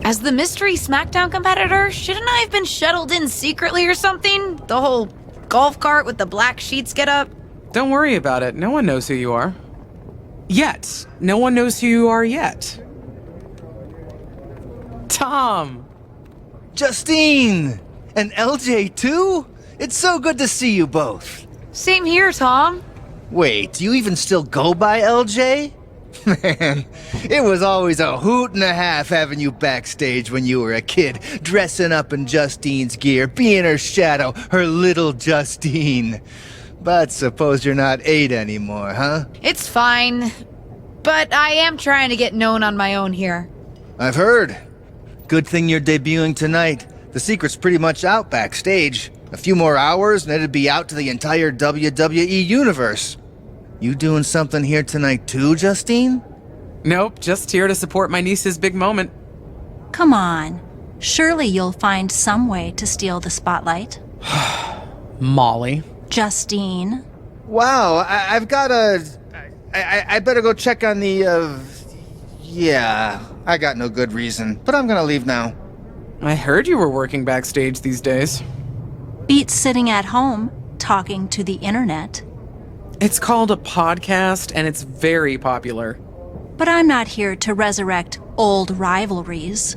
As the mystery SmackDown competitor, shouldn't I have been shuttled in secretly or something? The whole golf cart with the black sheets get up? Don't worry about it. No one knows who you are. Yet. No one knows who you are yet. Tom! Justine! And LJ too? It's so good to see you both. Same here, Tom. Wait, do you even still go by LJ? Man, it was always a hoot and a half having you backstage when you were a kid, dressing up in Justine's gear, being her shadow, her little Justine. But suppose you're not 8 anymore, huh? It's fine. But I am trying to get known on my own here. I've heard. Good thing you're debuting tonight. The secret's pretty much out backstage. A few more hours and it'd be out to the entire WWE universe. You doing something here tonight too, Justine? Nope, just here to support my niece's big moment. Come on. Surely you'll find some way to steal the spotlight. Molly. Justine. Wow, I've got I better go check on the, Yeah, I got no good reason, but I'm gonna leave now. I heard you were working backstage these days. Beats sitting at home, talking to the internet. It's called a podcast, and it's very popular. But I'm not here to resurrect old rivalries.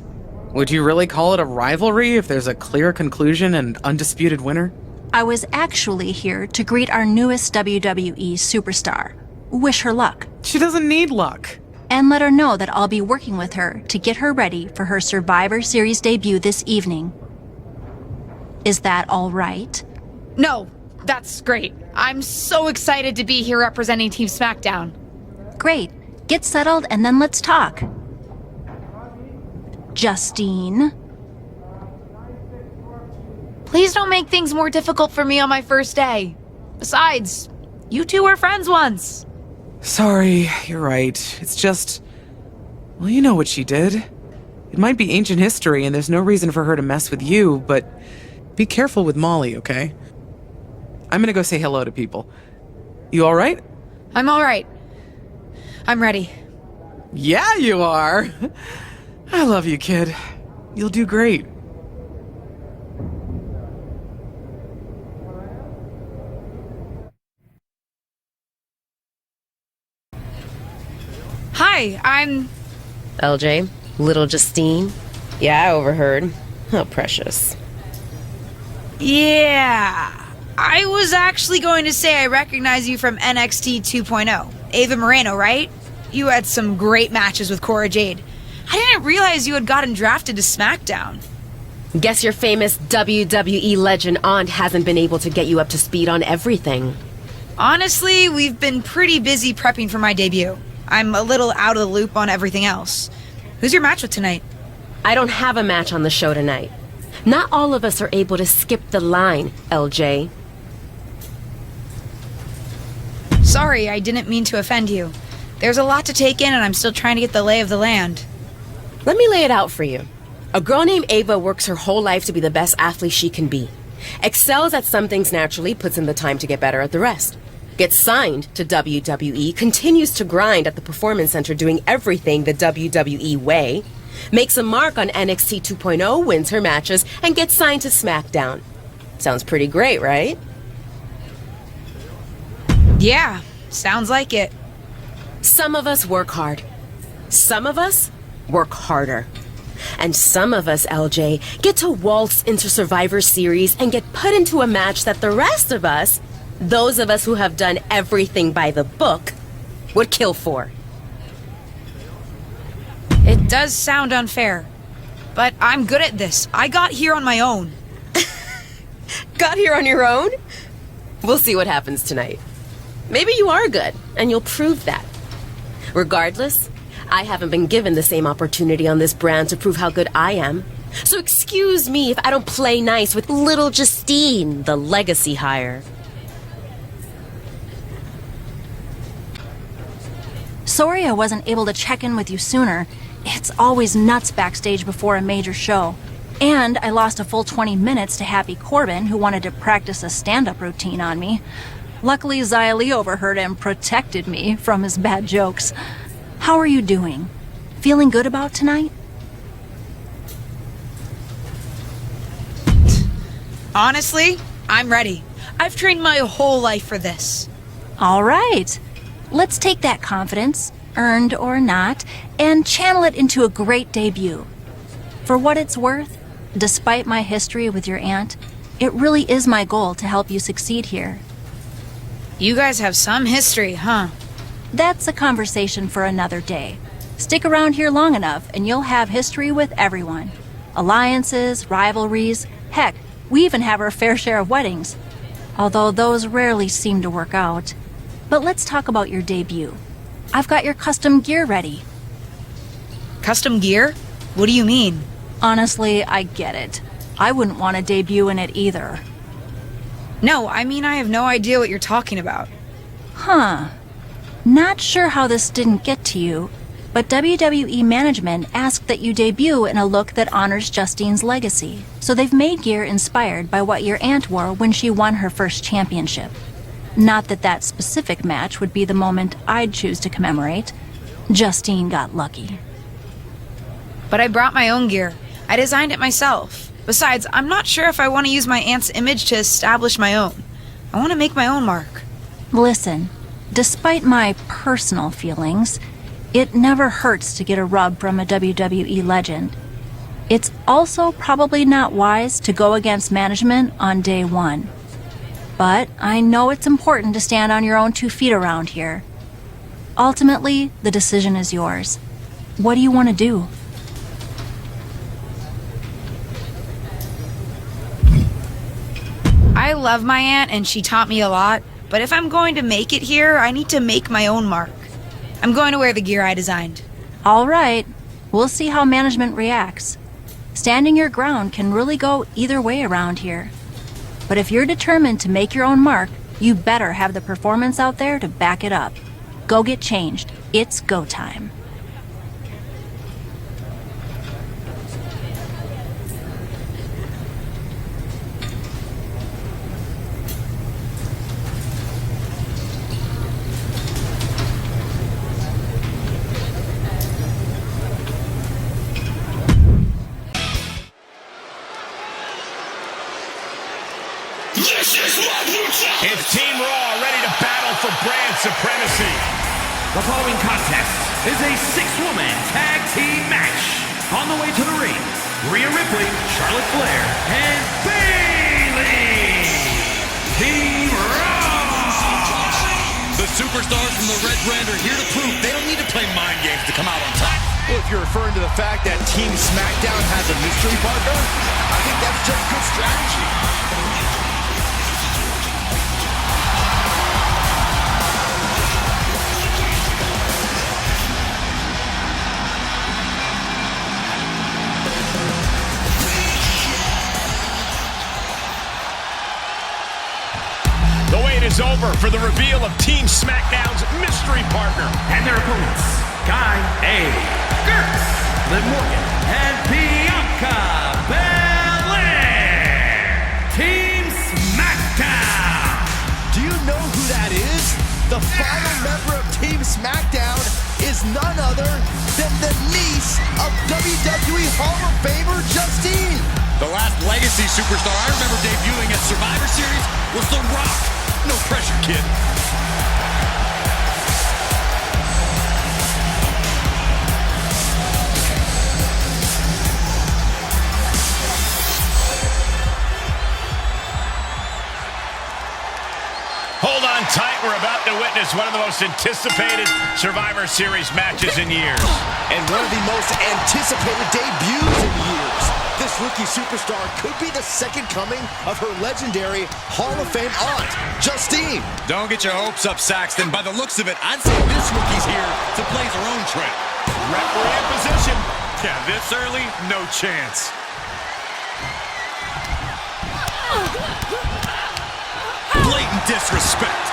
Would you really call it a rivalry if there's a clear conclusion and undisputed winner? I was actually here to greet our newest WWE superstar. Wish her luck. She doesn't need luck. And let her know that I'll be working with her to get her ready for her Survivor Series debut this evening. Is that all right? No, that's great. I'm so excited to be here representing Team SmackDown. Great. Get settled and then let's talk. Justine. Please don't make things more difficult for me on my first day. Besides, you two were friends once. Sorry, you're right. It's just... Well, you know what she did. It might be ancient history and there's no reason for her to mess with you, but be careful with Molly, okay? I'm gonna go say hello to people. You alright? I'm alright. I'm ready. Yeah, you are! I love you, kid. You'll do great. Hi, I'm... LJ, little Justine. Yeah, I overheard. How precious. Yeah. I was actually going to say I recognize you from NXT 2.0. Ava Moreno, right? You had some great matches with Cora Jade. I didn't realize you had gotten drafted to SmackDown. Guess your famous WWE legend aunt hasn't been able to get you up to speed on everything. Honestly, we've been pretty busy prepping for my debut. I'm a little out of the loop on everything else. Who's your match with tonight? I don't have a match on the show tonight. Not all of us are able to skip the line, LJ. Sorry, I didn't mean to offend you. There's a lot to take in and I'm still trying to get the lay of the land. Let me lay it out for you. A girl named Ava works her whole life to be the best athlete she can be. Excels at some things naturally, puts in the time to get better at the rest. Gets signed to WWE, continues to grind at the Performance Center doing everything the WWE way, makes a mark on NXT 2.0, wins her matches, and gets signed to SmackDown. Sounds pretty great, right? Yeah, sounds like it. Some of us work hard. Some of us work harder. And some of us, LJ, get to waltz into Survivor Series and get put into a match that the rest of us, those of us who have done everything by the book, would kill for. It does sound unfair, but I'm good at this. I got here on my own. Got here on your own? We'll see what happens tonight. Maybe you are good, and you'll prove that. Regardless, I haven't been given the same opportunity on this brand to prove how good I am. So excuse me if I don't play nice with little Justine, the legacy hire. Sorry I wasn't able to check in with you sooner. It's always nuts backstage before a major show. And I lost a full 20 minutes to Happy Corbin, who wanted to practice a stand-up routine on me. Luckily, Xia Li overheard and protected me from his bad jokes. How are you doing? Feeling good about tonight? Honestly, I'm ready. I've trained my whole life for this. All right. Let's take that confidence, earned or not, and channel it into a great debut. For what it's worth, despite my history with your aunt, it really is my goal to help you succeed here. You guys have some history, huh? That's a conversation for another day. Stick around here long enough and you'll have history with everyone. Alliances, rivalries, heck, we even have our fair share of weddings. Although those rarely seem to work out. But let's talk about your debut. I've got your custom gear ready. Custom gear? What do you mean? Honestly, I get it. I wouldn't want to debut in it either. No, I mean I have no idea what you're talking about. Huh. Not sure how this didn't get to you, but WWE management asked that you debut in a look that honors Justine's legacy. So they've made gear inspired by what your aunt wore when she won her first championship. Not that that specific match would be the moment I'd choose to commemorate. Justine got lucky. But I brought my own gear. I designed it myself. Besides, I'm not sure if I want to use my aunt's image to establish my own. I want to make my own mark. Listen, despite my personal feelings, it never hurts to get a rub from a WWE legend. It's also probably not wise to go against management on day one. But I know it's important to stand on your own 2 feet around here. Ultimately, the decision is yours. What do you want to do? I love my aunt and she taught me a lot, but if I'm going to make it here, I need to make my own mark. I'm going to wear the gear I designed. All right, we'll see how management reacts. Standing your ground can really go either way around here. But if you're determined to make your own mark, you better have the performance out there to back it up. Go get changed. It's go time. It's Team Raw ready to battle for brand supremacy. The following contest is a 6-woman tag team match. On the way to the ring, Rhea Ripley, Charlotte Flair, and Bayley. Team Raw. The superstars from the Red Brand are here to prove they don't need to play mind games to come out on top. Well, if you're referring to the fact that Team SmackDown has a mystery partner, I think that's just good strategy. The wait is over for the reveal of Team SmackDown's mystery partner. And their opponents, Guy A. Gertz, Liv Morgan, and Bianca Belair. Team SmackDown. Do you know who that is? The final member of Team SmackDown is none other than the niece of WWE Hall of Famer Justine. The last legacy superstar I remember debuting at Survivor Series was The Rock. No pressure, kid. Hold on tight. We're about to witness one of the most anticipated Survivor Series matches in years. And one of the most anticipated debuts in years. This rookie superstar could be the second coming of her legendary Hall of Fame aunt, Justine. Don't get your hopes up, Saxton. By the looks of it, I'd say this rookie's here to blaze her own trail. Referee in position. Yeah, this early, no chance. Blatant disrespect.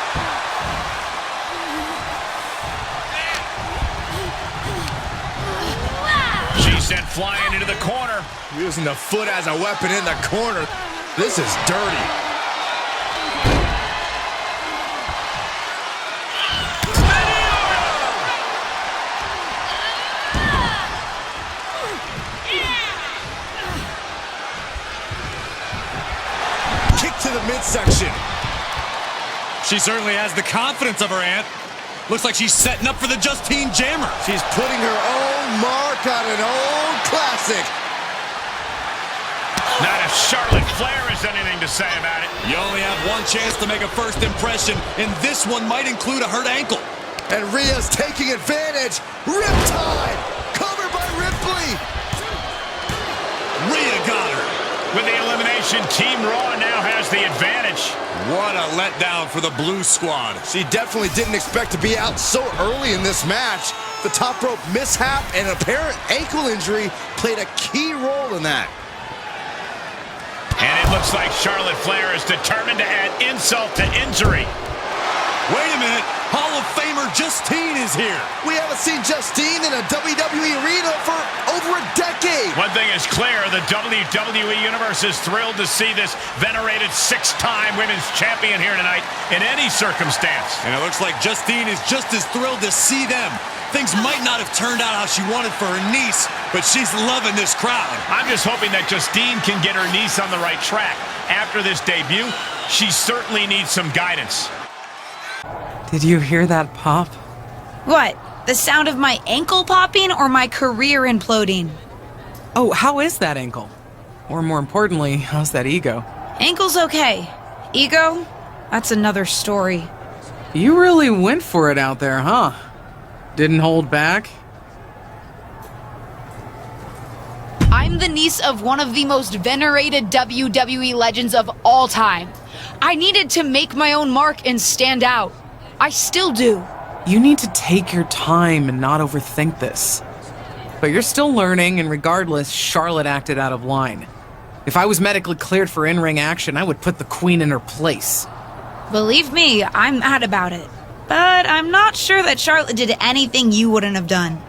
She sent flying into the corner. Using the foot as a weapon in the corner. This is dirty. She certainly has the confidence of her aunt. Looks like she's setting up for the Justine Jammer. She's putting her own mark on an old classic. Not if Charlotte Flair has anything to say about it. You only have one chance to make a first impression, and this one might include a hurt ankle. And Rhea's taking advantage. Riptide! Covered by Ripley! Rhea got her. With the elimination, Team Raw now has the advantage. What a letdown for the Blue Squad. She definitely didn't expect to be out so early in this match. The top rope mishap and an apparent ankle injury played a key role in that. And it looks like Charlotte Flair is determined to add insult to injury. Wait a minute. Hall of Famer Justine is here. We haven't seen Justine in a WWE arena for over a decade. One thing is clear, the WWE Universe is thrilled to see this venerated six-time women's champion here tonight in any circumstance. And it looks like Justine is just as thrilled to see them. Things might not have turned out how she wanted for her niece, but she's loving this crowd. I'm just hoping that Justine can get her niece on the right track. After this debut, she certainly needs some guidance. Did you hear that pop? What? The sound of my ankle popping or my career imploding? Oh, how is that ankle? Or more importantly, how's that ego? Ankle's okay. Ego? That's another story. You really went for it out there, huh? Didn't hold back? I'm the niece of one of the most venerated WWE legends of all time. I needed to make my own mark and stand out. I still do. You need to take your time and not overthink this. But you're still learning, and regardless, Charlotte acted out of line. If I was medically cleared for in-ring action, I would put the Queen in her place. Believe me, I'm mad about it. But I'm not sure that Charlotte did anything you wouldn't have done.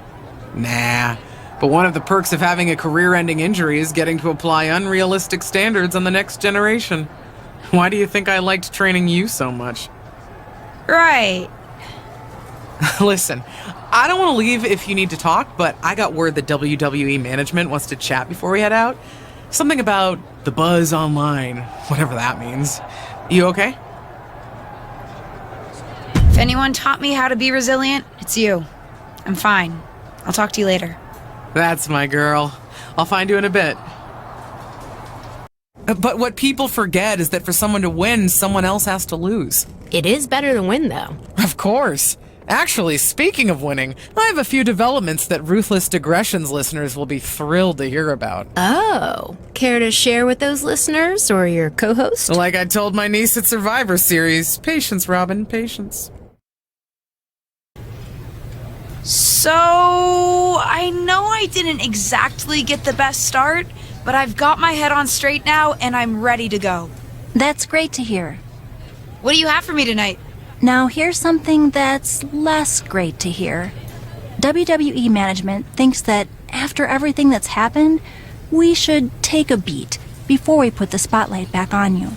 Nah. But one of the perks of having a career-ending injury is getting to apply unrealistic standards on the next generation. Why do you think I liked training you so much? Right. Listen, I don't want to leave if you need to talk, but I got word that WWE management wants to chat before we head out. Something about the buzz online, whatever that means. You okay? If anyone taught me how to be resilient, it's you. I'm fine. I'll talk to you later. That's my girl. I'll find you in a bit. But what people forget is that for someone to win, someone else has to lose. It is better to win, though. Of course. Actually, speaking of winning, I have a few developments that Ruthless Digressions listeners will be thrilled to hear about. Oh, care to share with those listeners or your co-host? Like I told my niece at Survivor Series, patience, Robin, patience. So, I know I didn't exactly get the best start, but I've got my head on straight now and I'm ready to go. That's great to hear. What do you have for me tonight? Now here's something that's less great to hear. WWE management thinks that after everything that's happened, we should take a beat before we put the spotlight back on you.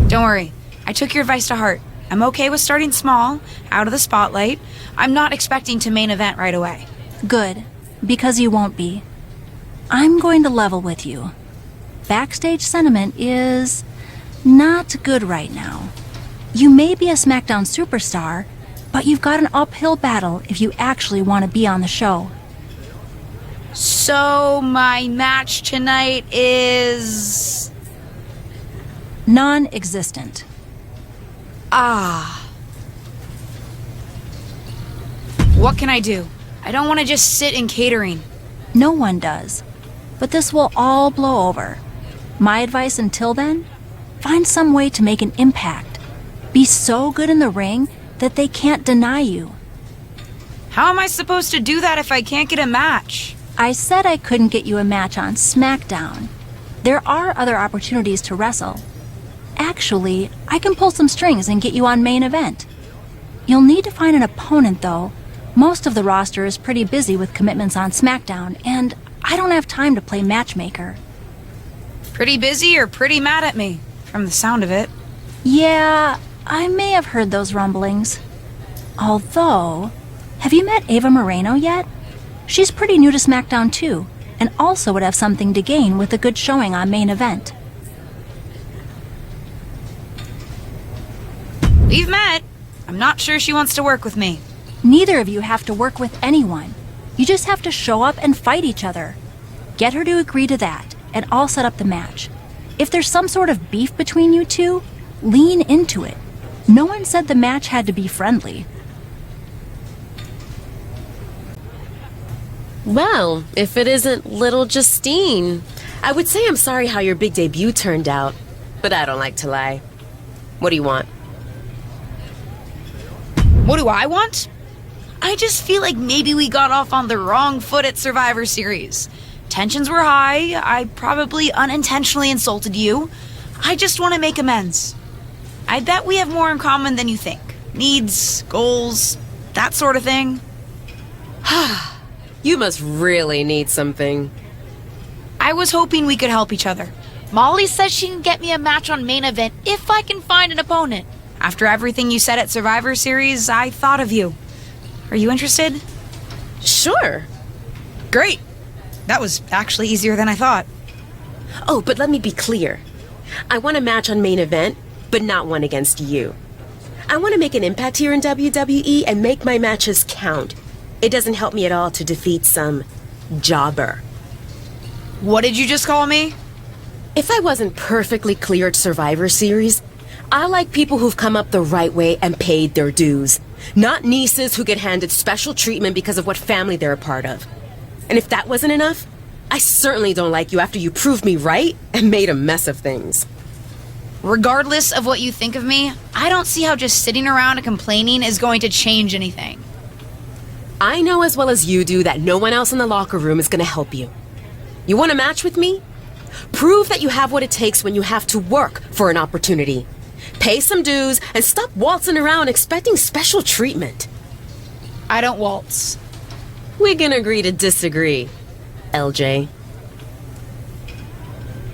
Don't worry, I took your advice to heart. I'm okay with starting small, out of the spotlight. I'm not expecting to main event right away. Good, because you won't be. I'm going to level with you. Backstage sentiment is not good right now. You may be a SmackDown superstar, but you've got an uphill battle if you actually want to be on the show. So, my match tonight is... non-existent. What can I do? I don't want to just sit in catering. No one does. But this will all blow over. My advice until then? Find some way to make an impact. Be so good in the ring that they can't deny you. How am I supposed to do that if I can't get a match? I said I couldn't get you a match on SmackDown. There are other opportunities to wrestle. Actually, I can pull some strings and get you on main event. You'll need to find an opponent, though. Most of the roster is pretty busy with commitments on SmackDown, and I don't have time to play matchmaker. Pretty busy or pretty mad at me, from the sound of it. Yeah, I may have heard those rumblings. Although, have you met Ava Moreno yet? She's pretty new to SmackDown too, and also would have something to gain with a good showing on main event. We've met. I'm not sure she wants to work with me. Neither of you have to work with anyone. You just have to show up and fight each other. Get her to agree to that, and I'll set up the match. If there's some sort of beef between you two, lean into it. No one said the match had to be friendly. Well, if it isn't little Justine, I would say I'm sorry how your big debut turned out, but I don't like to lie. What do you want? What do I want? I just feel like maybe we got off on the wrong foot at Survivor Series. Tensions were high. I probably unintentionally insulted you. I just want to make amends. I bet we have more in common than you think. Needs, goals, that sort of thing. You must really need something. I was hoping we could help each other. Molly says she can get me a match on Main Event if I can find an opponent. After everything you said at Survivor Series, I thought of you. Are you interested? Sure. Great. That was actually easier than I thought. Oh, but let me be clear. I want a match on Main Event, but not one against you. I want to make an impact here in WWE and make my matches count. It doesn't help me at all to defeat some jobber. What did you just call me? If I wasn't perfectly clear at Survivor Series, I like people who've come up the right way and paid their dues. Not nieces who get handed special treatment because of what family they're a part of. And if that wasn't enough, I certainly don't like you after you proved me right and made a mess of things. Regardless of what you think of me, I don't see how just sitting around and complaining is going to change anything. I know as well as you do that no one else in the locker room is going to help you. You want a match with me? Prove that you have what it takes when you have to work for an opportunity. Pay some dues and stop waltzing around expecting special treatment. I don't waltz. We can agree to disagree, LJ.